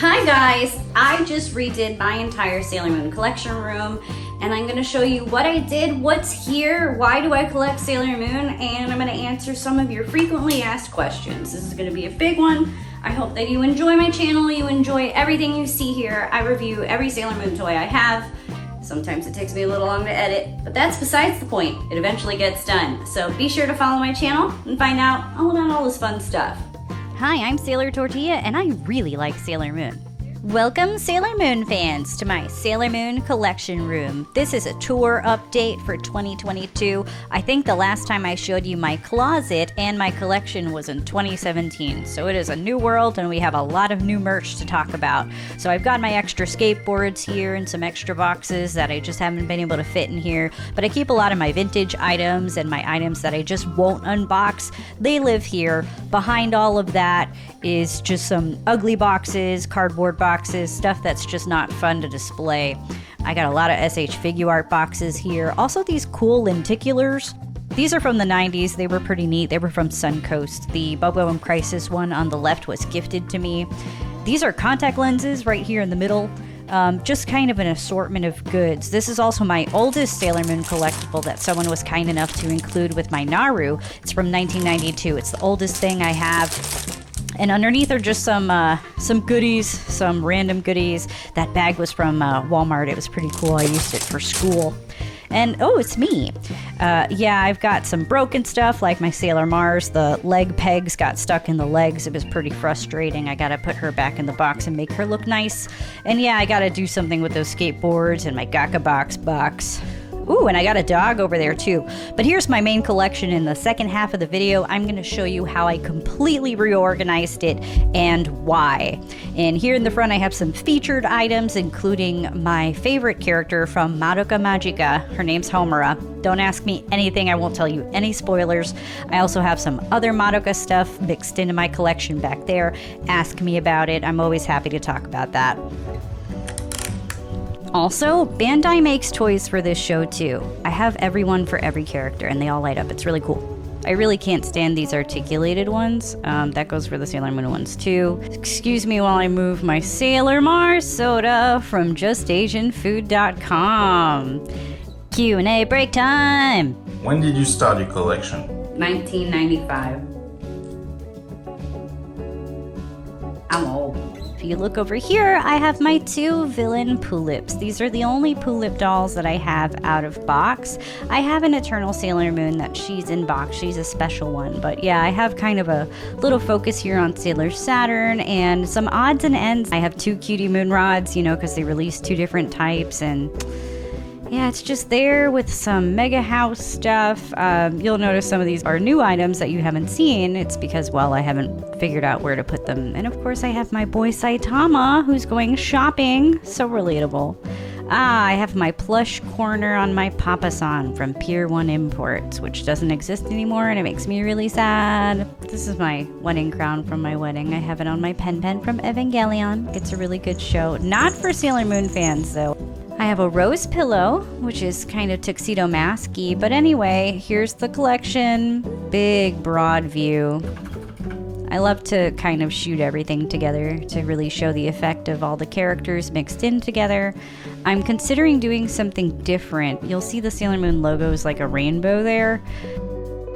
Hi guys, I just redid my entire Sailor Moon collection room and I'm going to show you what I did, what's here, why do I collect Sailor Moon, and I'm going to answer some of your frequently asked questions. This is going to be a big one. I hope that you enjoy my channel, you enjoy everything you see here. I review every Sailor Moon toy I have. Sometimes it takes me a little long to edit, but that's besides the point. It eventually gets done. So be sure to follow my channel and find out all about all this fun stuff. Hi, I'm Sailor Tortilla, and I really like Sailor Moon. Welcome, Sailor Moon fans, to my Sailor Moon collection room. This is a tour update for 2022. I think the last time I showed you my closet and my collection was in 2017. So it is a new world, and we have a lot of new merch to talk about. So I've got my extra skateboards here and some extra boxes that I just haven't been able to fit in here. But I keep a lot of my vintage items and my items that I just won't unbox. They live here. Behind all of that is just some ugly boxes, cardboard boxes, stuff that's just not fun to display. I got a lot of SH figure art boxes here. Also these cool lenticulars. These are from the 90s. They were pretty neat. They were from Suncoast. The SailorCrisis Crisis one on the left was gifted to me. These are contact lenses right here in the middle. Just kind of an assortment of goods. This is also my oldest Sailor Moon collectible that someone was kind enough to include with my Naru. It's from 1992. It's the oldest thing I have. And underneath are just some goodies, some random goodies. That bag was from Walmart. It was pretty cool. I used it for school. And, oh, it's me. Yeah, I've got some broken stuff, like my Sailor Mars. The leg pegs got stuck in the legs. It was pretty frustrating. I gotta put her back in the box and make her look nice. And yeah, I gotta do something with those skateboards and my Gaka box. Ooh, and I got a dog over there too. But here's my main collection. In the second half of the video, I'm going to show you how I completely reorganized it and why. And here in the front, I have some featured items, including my favorite character from Madoka Magica. Her name's Homura. Don't ask me anything. I won't tell you any spoilers. I also have some other Madoka stuff mixed into my collection back there. Ask me about it. I'm always happy to talk about that. Also, Bandai makes toys for this show too. I have everyone for every character and they all light up. It's really cool. I really can't stand these articulated ones. That goes for the Sailor Moon ones too. Excuse me while I move my Sailor Mars soda from JustAsianFood.com. Q&A break time! When did you start your collection? 1995. I'm old. If you look over here, I have my two villain Pulips. These are the only Pulip dolls that I have out of box. I have an Eternal Sailor Moon that she's in box. She's a special one. But yeah, I have kind of a little focus here on Sailor Saturn and some odds and ends. I have two Cutie Moon rods, you know, because they released two different types, and yeah, it's just there with some Mega House stuff. You'll notice some of these are new items that you haven't seen. It's because, well, I haven't figured out where to put them. And of course, I have my boy Saitama, who's going shopping. So relatable. I have my plush corner on my Papa-san from Pier 1 Imports, which doesn't exist anymore, and it makes me really sad. This is my wedding crown from my wedding. I have it on my pen from Evangelion. It's a really good show. Not for Sailor Moon fans, though. I have a rose pillow, which is kind of tuxedo mask-y, but anyway, here's the collection. Big, broad view. I love to kind of shoot everything together to really show the effect of all the characters mixed in together. I'm considering doing something different. You'll see the Sailor Moon logo is like a rainbow there.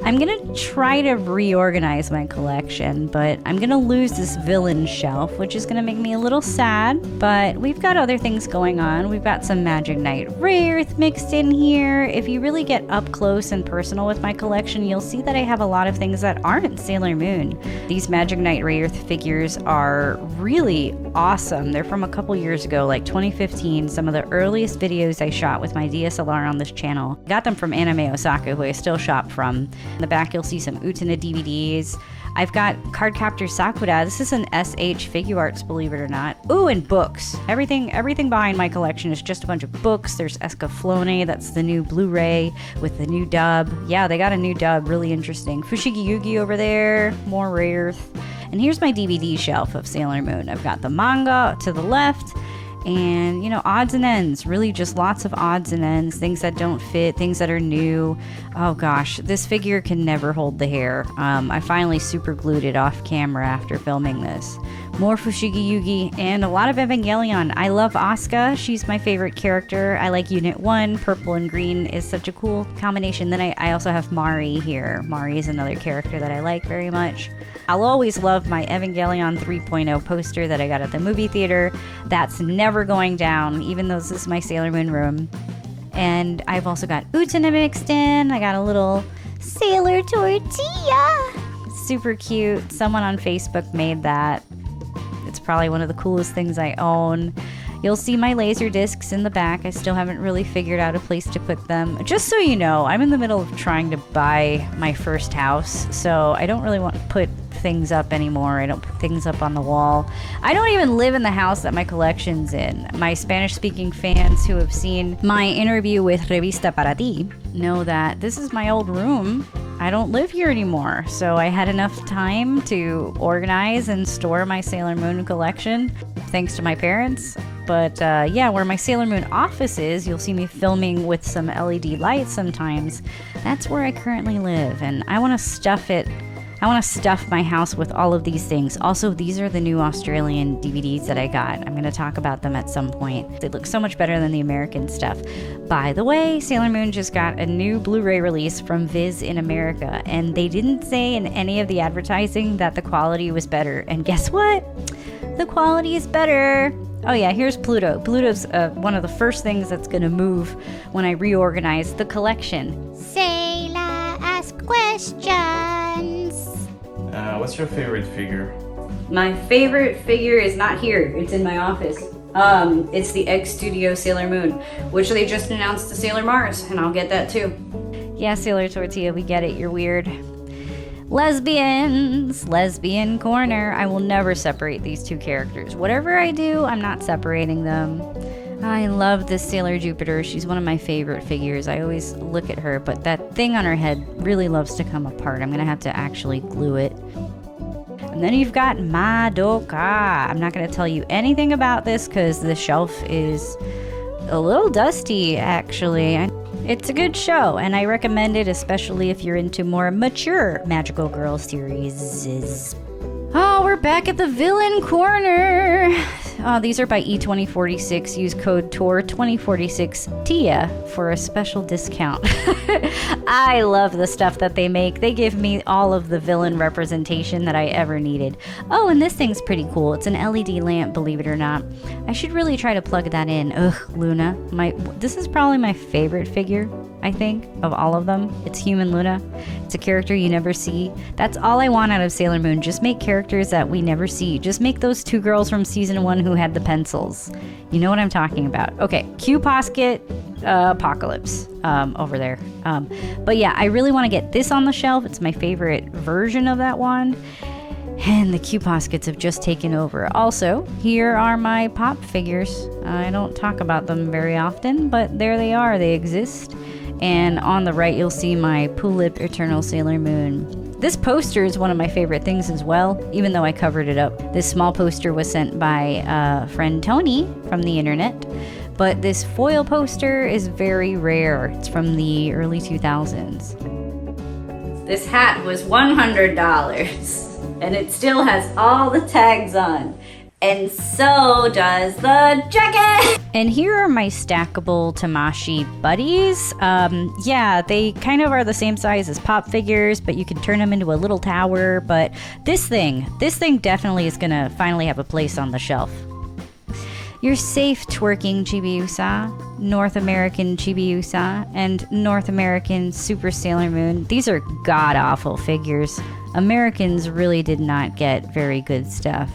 I'm gonna try to reorganize my collection, but I'm gonna lose this villain shelf, which is gonna make me a little sad, but we've got other things going on. We've got some Magic Knight Rayearth mixed in here. If you really get up close and personal with my collection, you'll see that I have a lot of things that aren't Sailor Moon. These Magic Knight Rayearth figures are really awesome. They're from a couple years ago, like 2015, some of the earliest videos I shot with my DSLR on this channel. Got them from Anime Osaka, who I still shop from. In the back, you'll see some Utena DVDs. I've got Cardcaptor Sakura. This is an SH figure arts, believe it or not. Ooh, and books. Everything behind my collection is just a bunch of books. There's Escaflowne. That's the new Blu-ray with the new dub. Yeah, they got a new dub. Really interesting. Fushigi Yugi over there. More Rayearth. And here's my DVD shelf of Sailor Moon. I've got the manga to the left. And, you know, odds and ends, really just lots of odds and ends, things that don't fit, things that are new. Oh gosh, this figure can never hold the hair. I finally super glued it off camera after filming this. more Fushigi Yugi, and a lot of Evangelion. I love Asuka. She's my favorite character. I like Unit 1. Purple and green is such a cool combination. Then I also have Mari here. Mari is another character that I like very much. I'll always love my Evangelion 3.0 poster that I got at the movie theater. That's never going down, even though this is my Sailor Moon room. And I've also got Utena mixed in. I got a little Sailor Tortilla. Super cute. Someone on Facebook made that. It's probably one of the coolest things I own. You'll see my laser discs in the back. I still haven't really figured out a place to put them. Just so you know, I'm in the middle of trying to buy my first house, so I don't really want to put things up anymore. I don't put things up on the wall. I don't even live in the house that my collection's in. My Spanish-speaking fans who have seen my interview with Revista Para Ti know that this is my old room. I don't live here anymore, so I had enough time to organize and store my Sailor Moon collection, thanks to my parents. But yeah, where my Sailor Moon office is, you'll see me filming with some LED lights sometimes. That's where I currently live, and I want to stuff it. I want to stuff my house with all of these things. Also, these are the new Australian DVDs that I got. I'm going to talk about them at some point. They look so much better than the American stuff. By the way, Sailor Moon just got a new Blu-ray release from Viz in America, and they didn't say in any of the advertising that the quality was better. And guess what? The quality is better. Oh yeah, here's Pluto. Pluto's one of the first things that's going to move when I reorganize the collection. Sailor, ask questions. What's your favorite figure? My favorite figure is not here. It's in my office. It's the X Studio Sailor Moon, which they just announced to Sailor Mars, and I'll get that too. Yeah, Sailor Tortilla, we get it. You're weird. Lesbians! Lesbian corner. I will never separate these two characters. Whatever I do, I'm not separating them. I love this Sailor Jupiter. She's one of my favorite figures. I always look at her, but that thing on her head really loves to come apart. I'm gonna have to actually glue it. And then you've got Madoka. I'm not gonna tell you anything about this because the shelf is a little dusty, actually. It's a good show, and I recommend it, especially if you're into more mature Magical Girl series. Oh, we're back at the villain corner. Oh, these are by E2046. Use code TOR2046TIA for a special discount. I love the stuff that they make. They give me all of the villain representation that I ever needed. Oh, and this thing's pretty cool. It's an LED lamp, believe it or not. I should really try to plug that in. Ugh, Luna. This is probably my favorite figure, I think, of all of them. It's Human Luna. It's a character you never see. That's all I want out of Sailor Moon. Just make characters that we never see. Just make those two girls from season 1 who had the pencils. You know what I'm talking about. Okay, Q-Posket Apocalypse over there. But yeah, I really want to get this on the shelf. It's my favorite version of that wand. And the Q-Poskets have just taken over. Also, here are my pop figures. I don't talk about them very often, but there they are. They exist. And on the right, you'll see my Pulip Eternal Sailor Moon. This poster is one of my favorite things as well, even though I covered it up. This small poster was sent by friend Tony from the internet. But this foil poster is very rare. It's from the early 2000s. This hat was $100, and it still has all the tags on. And so does the jacket! And here are my stackable Tamashii buddies. Yeah, they kind of are the same size as pop figures, but you can turn them into a little tower. But this thing definitely is gonna finally have a place on the shelf. You're safe, twerking Chibiusa, North American Chibiusa, and North American Super Sailor Moon. These are god-awful figures. Americans really did not get very good stuff.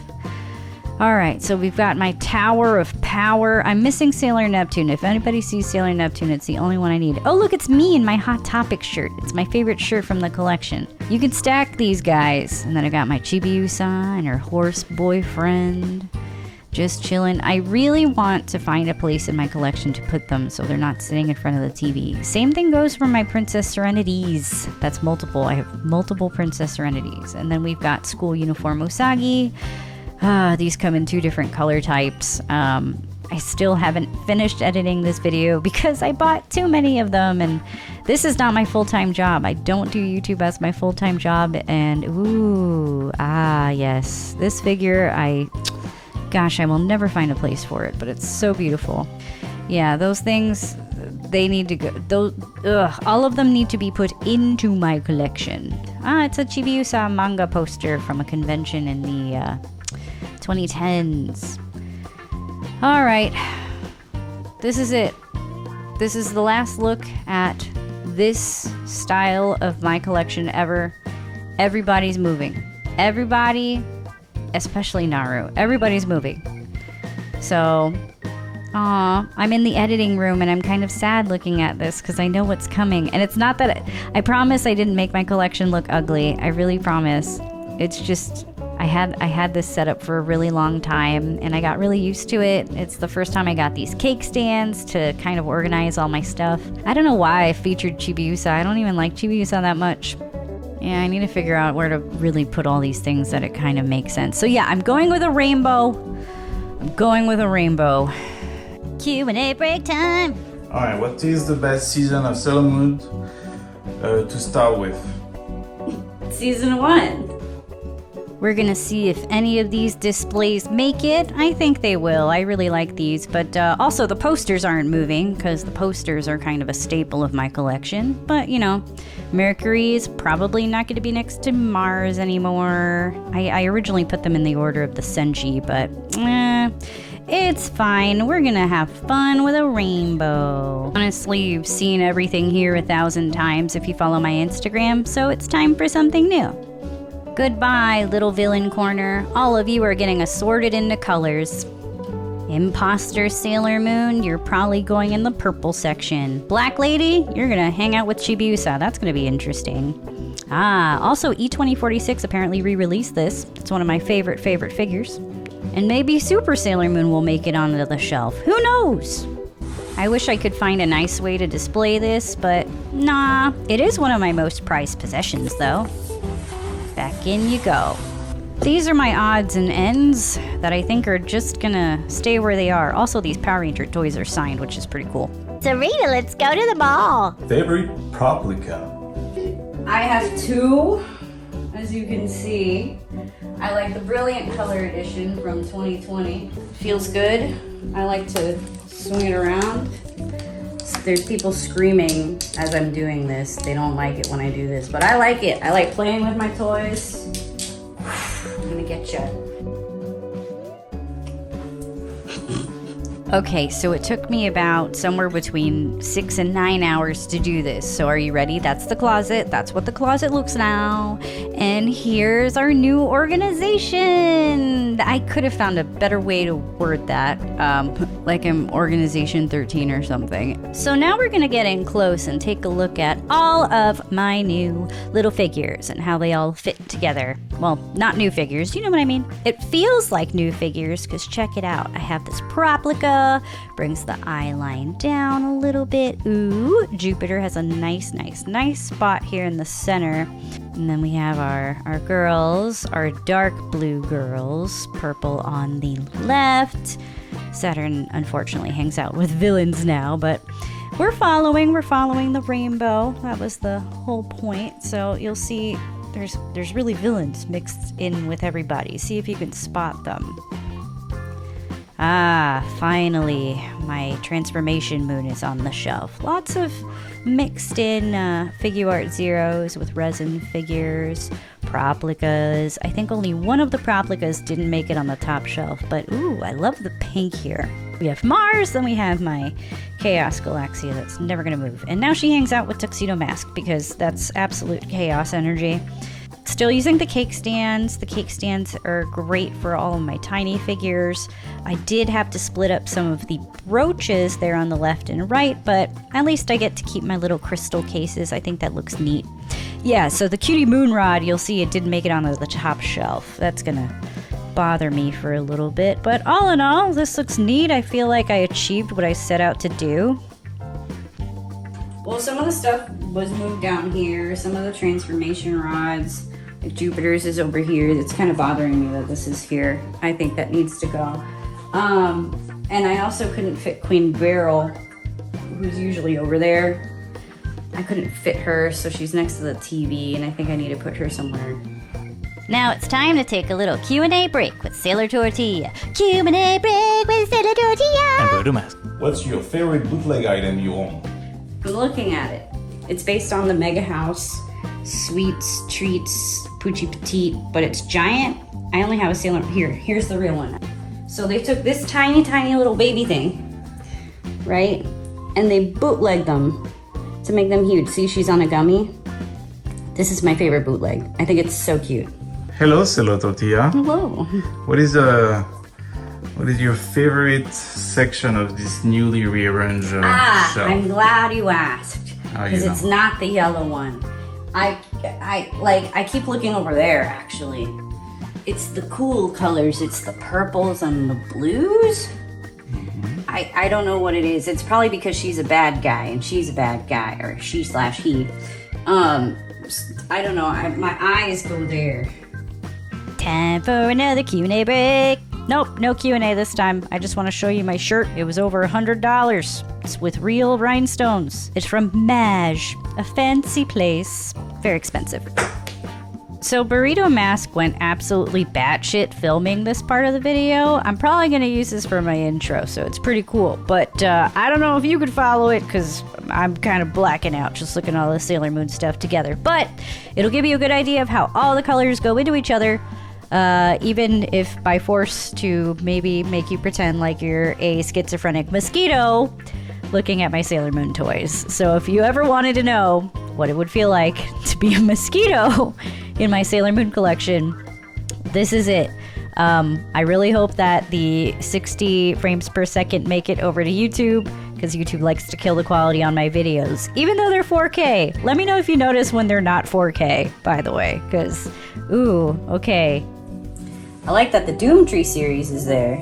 Alright, so we've got my Tower of Power. I'm missing Sailor Neptune. If anybody sees Sailor Neptune, it's the only one I need. Oh, look, it's me in my Hot Topic shirt. It's my favorite shirt from the collection. You can stack these guys. And then I got my Chibiusa and her horse boyfriend. Just chilling. I really want to find a place in my collection to put them so they're not sitting in front of the TV. Same thing goes for my Princess Serenities. That's multiple. I have multiple Princess Serenities. And then we've got School Uniform Usagi. These come in 2 different color types. I still haven't finished editing this video because I bought too many of them, and This is not my full-time job. I don't do YouTube as my full-time job. And ooh, yes. This figure, gosh, I will never find a place for it, but it's so beautiful. Yeah, those things, they need to go. All of them need to be put into my collection. It's a Chibiusa manga poster from a convention in the 2010s. All right, this is it. This is the last look at this style of my collection ever. Everybody's moving. Everybody, especially Naru, everybody's moving. So, I'm in the editing room and I'm kind of sad looking at this because I know what's coming. And it's not that I promise I didn't make my collection look ugly. I really promise. It's just I had this set up for a really long time and I got really used to it. It's the first time I got these cake stands to kind of organize all my stuff. I don't know why I featured Chibiusa. I don't even like Chibiusa that much. Yeah, I need to figure out where to really put all these things that it kind of makes sense. So yeah, I'm going with a rainbow. Q&A break time. Alright, what is the best season of Sailor Moon to start with? Season 1. We're gonna see if any of these displays make it. I think they will. I really like these, but also the posters aren't moving because the posters are kind of a staple of my collection. But you know, Mercury is probably not going to be next to Mars anymore. I originally put them in the order of the Senshi, but it's fine. We're gonna have fun with a rainbow. Honestly, you've seen everything here 1,000 times if you follow my Instagram, so it's time for something new. Goodbye, little villain corner. All of you are getting assorted into colors. Imposter Sailor Moon, you're probably going in the purple section. Black Lady, you're gonna hang out with Chibiusa. That's gonna be interesting. Also E2046 apparently re-released this. It's one of my favorite figures. And maybe Super Sailor Moon will make it onto the shelf. Who knows? I wish I could find a nice way to display this, but nah. It is one of my most prized possessions, though. Back in you go. These are my odds and ends that I think are just gonna stay where they are. Also, these Power Ranger toys are signed, which is pretty cool. Serena, let's go to the mall. Favorite Proplica? I have 2, as you can see. I like the Brilliant Color Edition from 2020. Feels good. I like to swing it around. There's people screaming as I'm doing this. They don't like it when I do this, but I like it. I like playing with my toys. I'm gonna get you. Okay, so it took me about somewhere between 6 and 9 hours to do this. So are you ready? That's the closet. That's what the closet looks now. And here's our new organization. I could have found a better way to word that, like I'm organization 13 or something. So now we're gonna get in close and take a look at all of my new little figures and how they all fit together. Well, not new figures, you know what I mean? It feels like new figures, because check it out. I have this Proplica, brings the eye line down a little bit. Ooh, Jupiter has a nice spot here in the center. And then we have our girls, our dark blue girls, purple on the left. Saturn unfortunately hangs out with villains now, but we're following the rainbow. That was the whole point. So you'll see there's really villains mixed in with everybody. See if you can spot them. Finally, my transformation moon is on the shelf. Lots of mixed in figure art zeros with resin figures, Proplicas. I think only one of the Proplicas didn't make it on the top shelf, but ooh, I love the pink here. We have Mars, then we have my Chaos Galaxia that's never gonna move. And now she hangs out with Tuxedo Mask because that's absolute chaos energy. Still using the cake stands. The cake stands are great for all of my tiny figures. I did have to split up some of the brooches there on the left and right, but at least I get to keep my little crystal cases. I think that looks neat. Yeah, so the Cutie Moonrod, you'll see it didn't make it onto the top shelf. That's gonna bother me for a little bit, but all in all, this looks neat. I feel like I achieved what I set out to do. Well, some of the stuff was moved down here. Some of the transformation rods, like Jupiter's is over here. It's kind of bothering me that this is here. I think that needs to go. And I also couldn't fit Queen Beryl, who's usually over there. I couldn't fit her, so she's next to the TV, and I think I need to put her somewhere. Now it's time to take a little Q&A break with Sailor Tortilla. Q&A break with Sailor Tortilla. And Bruto Mask. What's your favorite bootleg item you own? I'm looking at it. It's based on the Mega House Sweets, Treats, Poochie Petite, but it's giant. I only have a Sailor. Here's the real one. So they took this tiny, tiny little baby thing, right? And they bootlegged them to make them huge. See, she's on a gummy. This is my favorite bootleg. I think it's so cute. Hello, Sailor Tortilla. Hello. What is your favorite section of this newly rearranged shelf? I'm glad you asked. How you Because know? it's not the yellow one. I keep looking over there, actually. It's the cool colors. It's the purples and the blues. I don't know what it is. It's probably because she's a bad guy and she's a bad guy, or she/he. I don't know. My eyes go there. Time for another Q&A break. Nope, no Q&A this time. I just want to show you my shirt. It was over $100. It's with real rhinestones. It's from Maj, a fancy place. Very expensive. So Burrito Mask went absolutely batshit filming this part of the video. I'm probably going to use this for my intro, so it's pretty cool. But I don't know if you could follow it, because I'm kind of blacking out just looking at all the Sailor Moon stuff together. But it'll give you a good idea of how all the colors go into each other. Even if by force to maybe make you pretend like you're a schizophrenic mosquito looking at my Sailor Moon toys. So if you ever wanted to know what it would feel like to be a mosquito in my Sailor Moon collection, this is it. I really hope that the 60 frames per second make it over to YouTube, because YouTube likes to kill the quality on my videos, even though they're 4K. Let me know if you notice when they're not 4K, by the way, because, ooh, okay. I like that the Doom Tree series is there.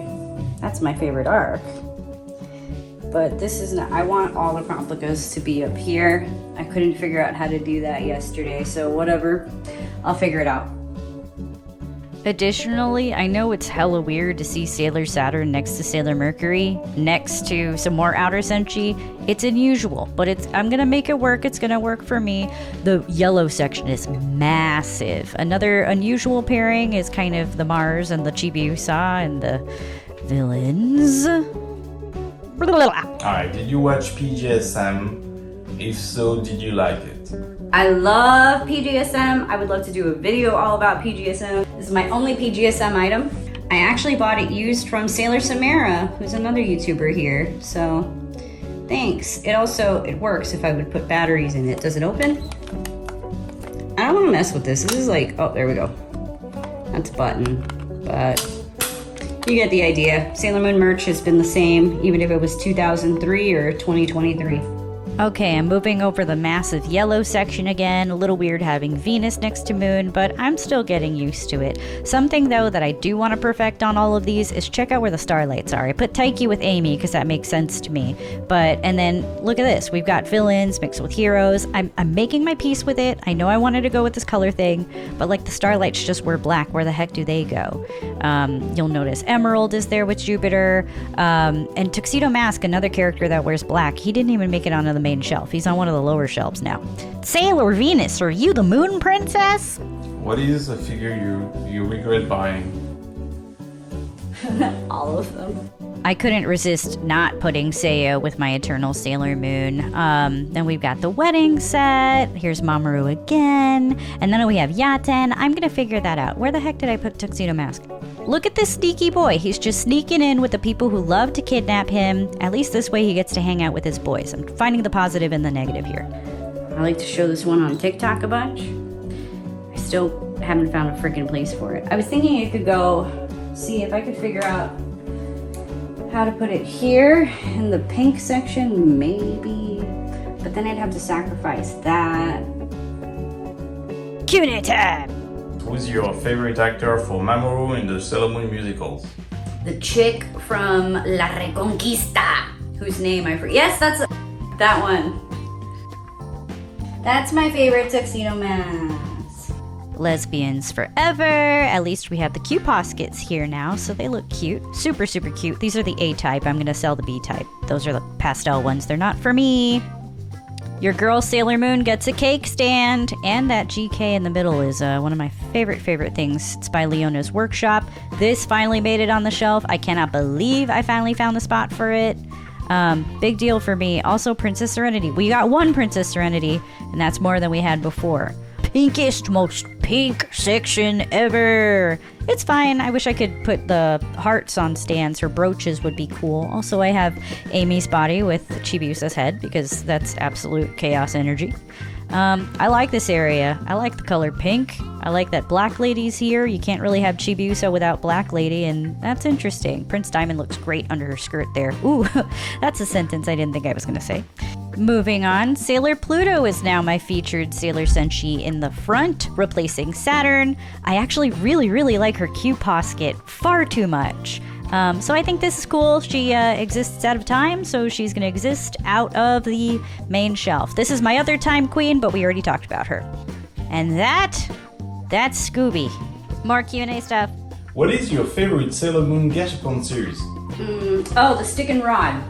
That's my favorite arc. But this is not. I want all the Complicas to be up here. I couldn't figure out how to do that yesterday, so whatever. I'll figure it out. Additionally, I know it's hella weird to see Sailor Saturn next to Sailor Mercury, next to some more Outer Senshi. It's unusual, but I'm gonna make it work. It's gonna work for me. The yellow section is massive. Another unusual pairing is kind of the Mars and the Chibiusa and the villains. Alright, did you watch PGSM? If so, did you like it? I love PGSM. I would love to do a video all about PGSM. This is my only PGSM item. I actually bought it used from Sailor Samara, who's another YouTuber here, so thanks. It works if I would put batteries in it. Does it open? I don't want to mess with this. This is like, oh, there we go. That's a button, but you get the idea. Sailor Moon merch has been the same, even if it was 2003 or 2023. Okay, I'm moving over the massive yellow section again. A little weird having Venus next to Moon, but I'm still getting used to it. Something, though, that I do want to perfect on all of these is check out where the starlights are. I put Taiki with Amy because that makes sense to me. And then look at this. We've got villains mixed with heroes. I'm making my peace with it. I know I wanted to go with this color thing, but like the starlights just were black. Where the heck do they go? You'll notice Emerald is there with Jupiter. And Tuxedo Mask, another character that wears black, he didn't even make it onto the main shelf. He's on one of the lower shelves now. Sailor Venus, are you the moon princess? What is a figure you regret buying? All of them. I couldn't resist not putting Seiya with my Eternal Sailor Moon. Then we've got the wedding set. Here's Mamoru again. And then we have Yaten. I'm gonna figure that out. Where the heck did I put Tuxedo Mask? Look at this sneaky boy. He's just sneaking in with the people who love to kidnap him. At least this way he gets to hang out with his boys. I'm finding the positive and the negative here. I like to show this one on TikTok a bunch. I still haven't found a freaking place for it. I was thinking I could go see if I could figure out how to put it here in the pink section, maybe. But then I'd have to sacrifice that. Q&A time! Who's your favorite actor for Mamoru in the Sailor Moon musicals? The chick from La Reconquista, whose name I forget. Yes, that's that one. That's my favorite Tuxedo Mask. Lesbians forever. At least we have the Q-Poskets here now, so they look cute. Super, super cute. These are the A-type. I'm going to sell the B-type. Those are the pastel ones. They're not for me. Your girl Sailor Moon gets a cake stand, and that GK in the middle is one of my favorite things. It's by Leona's Workshop. This finally made it on the shelf. I cannot believe I finally found the spot for it. Big deal for me. Also, Princess Serenity. We got one Princess Serenity, and that's more than we had before. Pinkest, most pink section ever. It's fine. I wish I could put the hearts on stands. Her brooches would be cool. Also, I have Amy's body with Chibiusa's head because that's absolute chaos energy. I like this area. I like the color pink. I like that Black Lady's here. You can't really have Chibiusa without Black Lady, and that's interesting. Prince Diamond looks great under her skirt there. Ooh, that's a sentence I didn't think I was going to say. Moving on, Sailor Pluto is now my featured Sailor Senshi in the front, replacing Saturn. I actually really like her Q-Posket far too much. So I think this is cool. She exists out of time, so she's going to exist out of the main shelf. This is my other time queen, but we already talked about her. And that's Scooby. More Q&A stuff. What is your favorite Sailor Moon Gashapon series? Oh, the stick and rod.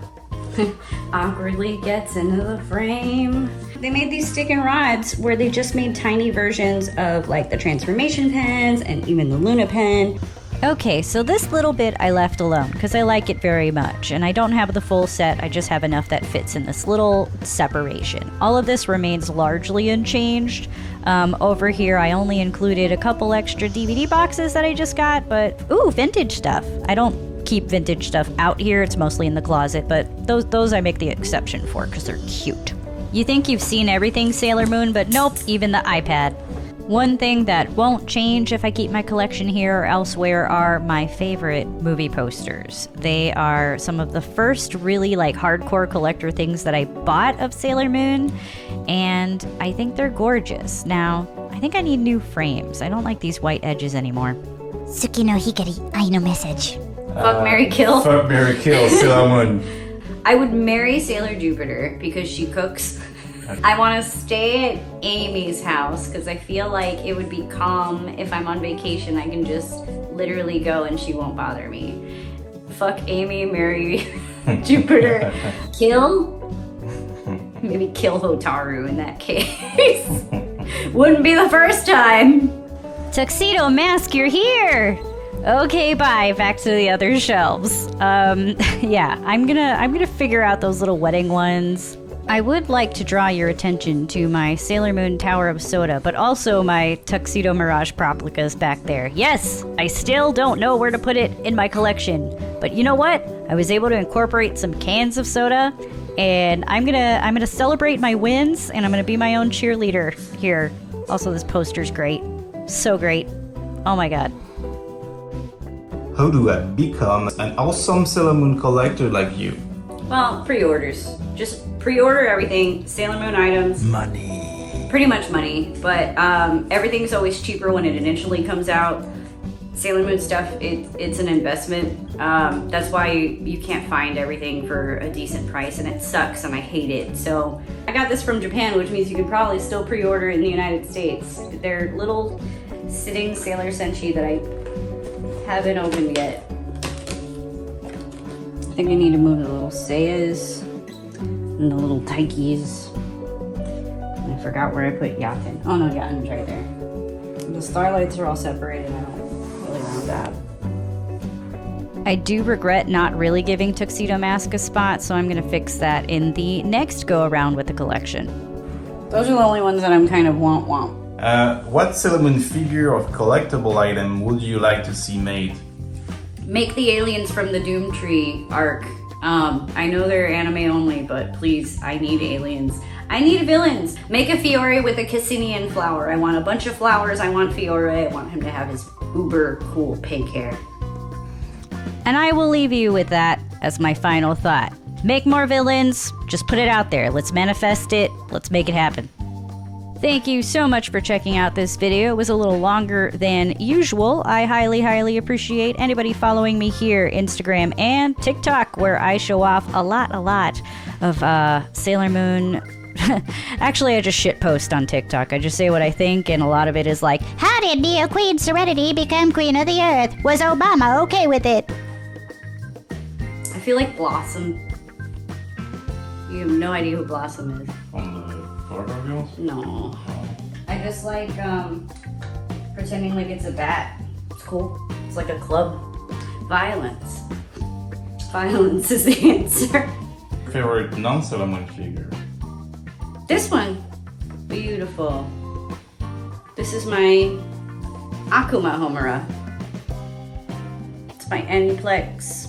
Awkwardly gets into the frame. They made these stick and rods where they just made tiny versions of like the transformation pens and even the Luna pen. Okay, so this little bit I left alone because I like it very much, and I don't have the full set. I just have enough that fits in this little separation. All of this remains largely unchanged. Over here, I only included a couple extra DVD boxes that I just got, but ooh, vintage stuff. I don't keep vintage stuff out here. It's mostly in the closet, but those I make the exception for because they're cute. You think you've seen everything Sailor Moon, but nope, even the iPad. One thing that won't change if I keep my collection here or elsewhere are my favorite movie posters. They are some of the first really like hardcore collector things that I bought of Sailor Moon, and I think they're gorgeous. Now, I think I need new frames. I don't like these white edges anymore. Tsuki no hikari, ai no message. Fuck, marry, kill. Fuck, marry, kill, Sailor Moon. I would marry Sailor Jupiter because she cooks. I want to stay at Amy's house because I feel like it would be calm. If I'm on vacation, I can just literally go and she won't bother me. Fuck Amy, marry Jupiter. Kill? Maybe kill Hotaru in that case. Wouldn't be the first time. Tuxedo Mask, you're here! Okay, bye. Back to the other shelves. Yeah, I'm gonna figure out those little wedding ones. I would like to draw your attention to my Sailor Moon Tower of Soda, but also my Tuxedo Mirage Proplicas back there. Yes, I still don't know where to put it in my collection, but you know what? I was able to incorporate some cans of soda, and I'm gonna celebrate my wins, and I'm gonna be my own cheerleader here. Also, this poster's great. So great. Oh my god. How do I become an awesome Sailor Moon collector like you? Well, pre-orders. Just pre-order everything. Sailor Moon items. Money. Pretty much money, but everything's always cheaper when it initially comes out. Sailor Moon stuff, it's an investment. That's why you can't find everything for a decent price, and it sucks and I hate it. So I got this from Japan, which means you can probably still pre-order in the United States. They're little sitting Sailor Senshi that I haven't opened yet. I think I need to move the little Seiyas and the little Taikis. I forgot where I put Yaten. Oh no, Yaten's right there. The Starlights are all separated. I don't really want that. I do regret not really giving Tuxedo Mask a spot, so I'm going to fix that in the next go-around with the collection. Those are the only ones that I'm kind of want. What Sailor Moon figure or collectible item would you like to see made? Make the aliens from the Doom Tree arc. I know they're anime only, but please, I need aliens. I need villains. Make a Fiore with a Cassinian flower. I want a bunch of flowers. I want Fiore. I want him to have his uber cool pink hair. And I will leave you with that as my final thought. Make more villains. Just put it out there. Let's manifest it. Let's make it happen. Thank you so much for checking out this video. It was a little longer than usual. I highly appreciate anybody following me here, Instagram and TikTok, where I show off a lot of Sailor Moon. Actually, I just shitpost on TikTok. I just say what I think, and a lot of it is like, How did Neo Queen Serenity become Queen of the Earth? Was Obama okay with it? I feel like Blossom. You have no idea who Blossom is. On the art of yours? No. I just like pretending like it's a bat. It's cool. It's like a club. Violence. Violence is the answer. Favorite non-Sailor Moon figure? This one. Beautiful. This is my Akuma Homura. It's my Aniplex